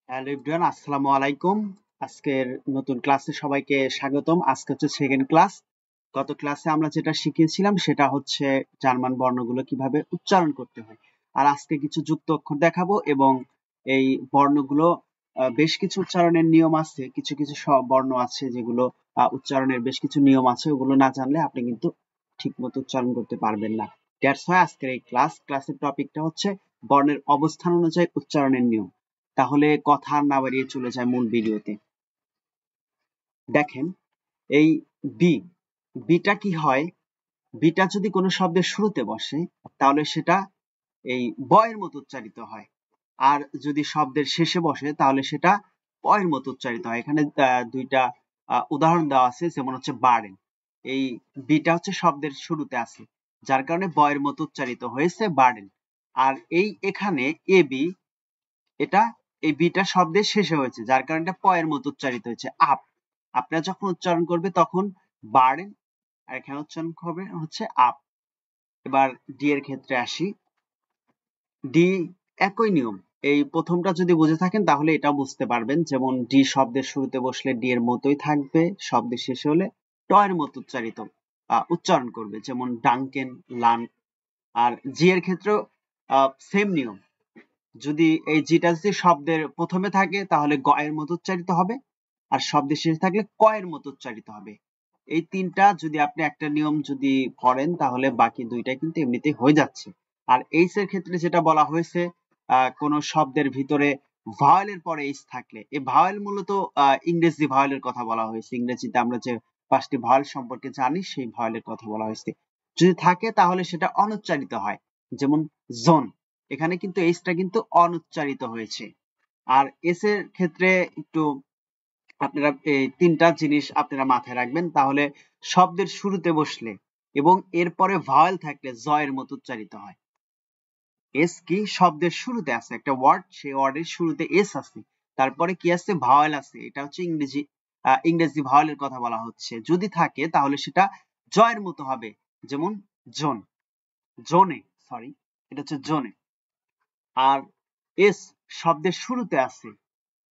Hello everyone, আসসালামু আলাইকুম। আজকের নতুন ক্লাসে সবাইকে স্বাগতম। আজকে হচ্ছে সেকেন্ড ক্লাস। গত ক্লাসে আমরা যেটা শিখিয়েছিলাম সেটা হচ্ছে জার্মান বর্ণগুলো কিভাবে উচ্চারণ করতে হয়। আর আজকে কিছু যুক্ত অক্ষর দেখাবো এবং এই বর্ণগুলো বেশ কিছু উচ্চারণের নিয়ম আছে। কিছু কিছু বর্ণ আছে যেগুলো উচ্চারণের বেশ কিছু নিয়ম আছে, ওগুলো না জানলে আপনি কিন্তু ঠিক মতো উচ্চারণ করতে পারবেন না। দ্যাটস হোয়াই আজকের এই ক্লাসের টপিকটা হচ্ছে বর্ণের অবস্থান অনুযায়ী উচ্চারণের নিয়ম। তাহলে কথা না বাড়িয়ে চলে যায় মূল ভিডিওতে। দেখেন, এই বি বিটা কি হয়, বিটা যদি কোনো শব্দের শুরুতে বসে তাহলে সেটা এই বয়ের মতো উচ্চারিত হয়, আর যদি শব্দের শেষে বসে তাহলে সেটা পয়ের মতো উচ্চারিত হয়। এখানে দুইটা উদাহরণ দেওয়া আছে, যেমন হচ্ছে বার্ডেন। এই বিটা হচ্ছে শব্দের শুরুতে আছে, যার কারণে বয়ের মতো উচ্চারিত হয়েছে বার্ডেন। আর এই এখানে এ বি, এটা এই বিটা শব্দের শেষে হয়েছে, যার কারণে এটা প এর মতো উচ্চারিত হয়েছে আপ। আপনারা যখন উচ্চারণ করবে তখন বার্ডেন, আর এখানে উচ্চারণ হবে হচ্ছে আপ। এবার ডি এর ক্ষেত্রে আসি। ডি একই নিয়ম। এই প্রথমটা যদি বুঝে থাকেন তাহলে এটাও বুঝতে পারবেন, যেমন ডি শব্দের শুরুতে বসলে ডি এর মতোই থাকবে, শব্দের শেষে হলে ট এর মতো উচ্চারণ করবে, যেমন ডাঙ্কেন, লান। আর জি এর ক্ষেত্রেও সেম নিয়ম। যদি এই জিটা যদি শব্দের প্রথমে থাকে তাহলে গ এর মতো উচ্চারিত হবে, আর শব্দের শেষে থাকলে ক এর মতো উচ্চারিত হবে। এই তিনটা যদি আপনি একটা নিয়ম যদি করেন তাহলে বাকি দুইটা কিন্তু এমনিতেই হয়ে যাচ্ছে। আর এইচ এর ক্ষেত্রে যেটা বলা হয়েছে, কোন শব্দের ভিতরে ভাওয়েলের পরে এইচ থাকলে, এই ভাওয়েল মূলত ইংরেজি ভাওয়েলের কথা বলা হয়েছে। ইংরেজিতে আমরা যে 5টি ভাওয়েল সম্পর্কে জানি সেই ভাওয়েলের কথা বলা হয়েছে। যদি থাকে তাহলে সেটা অনুচ্চারিত হয়, যেমন জোন। এখানে কিন্তু এইচটা কিন্তু অনুচ্চারিত হয়েছে। আর এস এর ক্ষেত্রে একটু আপনারা এই তিনটা জিনিস আপনারা মাথায় রাখবেন, তাহলে শব্দের শুরুতে বসলে এবং এরপরে ভাওয়েল থাকলে জ এর মতো উচ্চারিত হয়। এস কি শব্দের শুরুতে আছে একটা ওয়ার্ড, সেই ওয়ার্ডের শুরুতে এস আছে, তারপরে কি আছে, ভাওয়েল আছে। এটা হচ্ছে ইংরেজি ভাওয়েলের কথা বলা হচ্ছে। যদি থাকে তাহলে সেটা জ এর মতো হবে, যেমন জোন, জোনে, সরি, এটা হচ্ছে জোনে। আর এস শব্দের শুরুতে আছে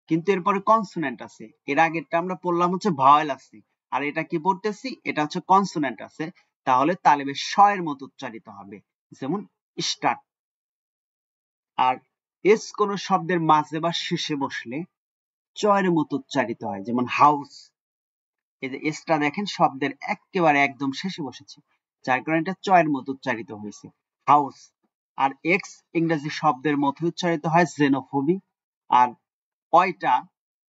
কিন্তু এরপরে কনসোনেন্ট আছে, এর আগেরটা আমরা পড়লাম হচ্ছে ভাওয়েল আছে, আর এটা কি পড়তেছি, এটা হচ্ছে কনসোনেন্ট আছে, তাহলে তালেবে শ এর মতো উচ্চারিত হবে, যেমন স্টার্ট। আর এস কোন শব্দের মাঝে বা শেষে বসলে চ এর মতো উচ্চারিত হয়, যেমন হাউস। এই যে এসটা দেখেন শব্দের একেবারে একদম শেষে বসেছে, যার কারণে এটা চ এর মতো উচ্চারিত হয়েছে, হাউস। আর এক্স ইংরেজি শব্দের মতো উচ্চারিত হয়, জেনোফোবি। আর অয়টা,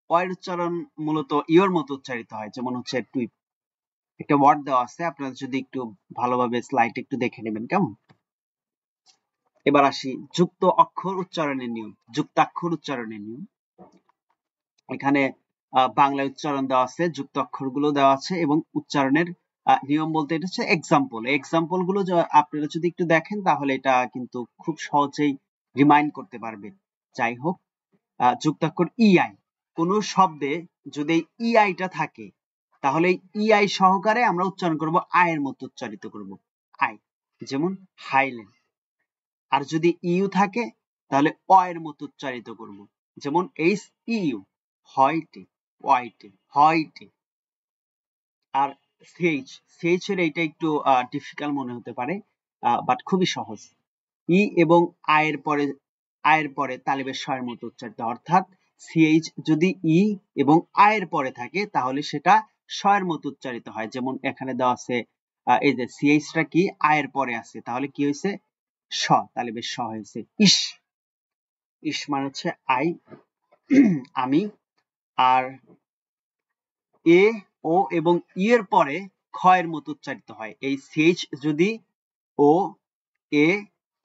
অয়ের উচ্চারণ মূলত ইওর মতো উচ্চারিত হয়, যেমন হচ্ছে টুইপ। একটা ওয়ার্ড দেওয়া আছে, আপনারা যদি একটু ভালোভাবে স্লাইড একটু দেখে নেবেন, কেমন। এবার আসি যুক্ত অক্ষর উচ্চারণের নিয়ম, যুক্তাক্ষর উচ্চারণের নিয়ম। এখানে বাংলায় উচ্চারণ দেওয়া আছে, যুক্ত অক্ষরগুলো দেওয়া আছে, এবং উচ্চারণের নিয়ম বলতে এটা হচ্ছে এক্সাম্পল। এক্সাম্পল গুলো আপনারা যদি একটু দেখেন তাহলে এটা কিন্তু খুব সহজেই রিমাইন্ড করতে পারবেন। যাই হোক, যুক্তাক্ষর ইআই, কোন শব্দে যদি ইআইটা থাকে তাহলে ইআই সহকারে আমরা উচ্চারণ করব, আয়ের মতো উচ্চারিত করব, আই, যেমন হাইল্যান্ড। আর যদি ইউ থাকে তাহলে অ এর মতো উচ্চারিত করব, যেমন এইচ ইউ, হয়টে, ওয়াইটে, হয়টে। আর সিএইচ, সিএইচ এর এইটা একটু ডিফিকাল্ট মনে হতে পারে, বাট খুবই সহজ। ই এবং আয়ের পরে তালিবের শ এর মতো উচ্চারিত, অর্থাৎ সিএইচ যদি ই এবং আয়ের পরে থাকে তাহলে সেটা শ এর মতো উচ্চারিত হয়, যেমন এখানে দেওয়া আছে, এই যে সিএইচটা কি আয়ের পরে আছে, তাহলে কি হয়েছে, শ, তালিবের শ হয়েছে। ইস, ইস মানে হচ্ছে আই, আমি। আর এ, ও এবং ই এর পরে খ এর মতো উচ্চারিত হয়। এই সিএইচ যদি ও, এ,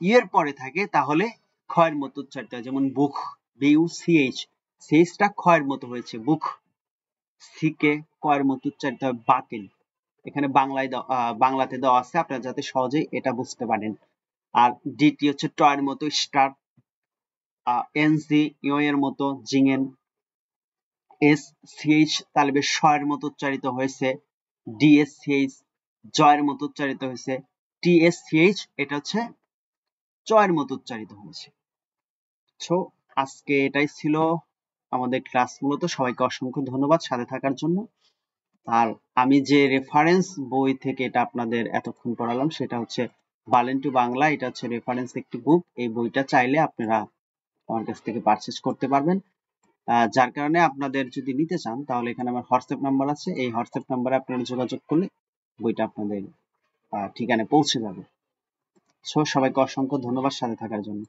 ই এর পরে থাকে তাহলে খ এর মতো উচ্চারিত হয়, যেমন বুক, বিউ সিএইচ, সিএইচটা খ এর মতো হয়েছে, বুক। সিকে ক এর মতো উচ্চারিত হয়, বাকেল। এখানে বাংলাতে দেওয়া আছে, আপনারা যাতে সহজেই এটা বুঝতে পারেন। আর ডিটি হচ্ছে ট এর মতো, স্টার্ট। এনজি ইও এর মতো, জিঙেন। এস সিএইচ তালবে শ এর মতো উচ্চারিত হয়েছে, ডিএস সিএইচ জ এর মতো উচ্চারিত হয়েছে, টিএস সিএইচ এটা হচ্ছে চ এর মতো উচ্চারিত হয়েছে। সো আজকে এটাই ছিল আমাদের ক্লাস মূলত। সবাইকে অসংখ্য ধন্যবাদ সাথে থাকার জন্য। আর আমি যে রেফারেন্স বই থেকে এটা আপনাদের এতক্ষণ পড়ালাম সেটা হচ্ছে বার্লিন টু বাংলা। এটা হচ্ছে রেফারেন্স একটি বুক। এই বইটা চাইলে আপনারা আমার কাছ থেকে পারচেজ করতে পারবেন। যার কারণে আপনাদের যদি নিতে চান তাহলে এখানে আমার হোয়াটসঅ্যাপ নাম্বার আছে। এই হোয়াটসঅ্যাপ নাম্বারে আপনারা যোগাযোগ করলে বইটা আপনাদের ঠিকানায় পৌঁছে যাবে। সবাইকে অসংখ্য ধন্যবাদ সাথে থাকার জন্য।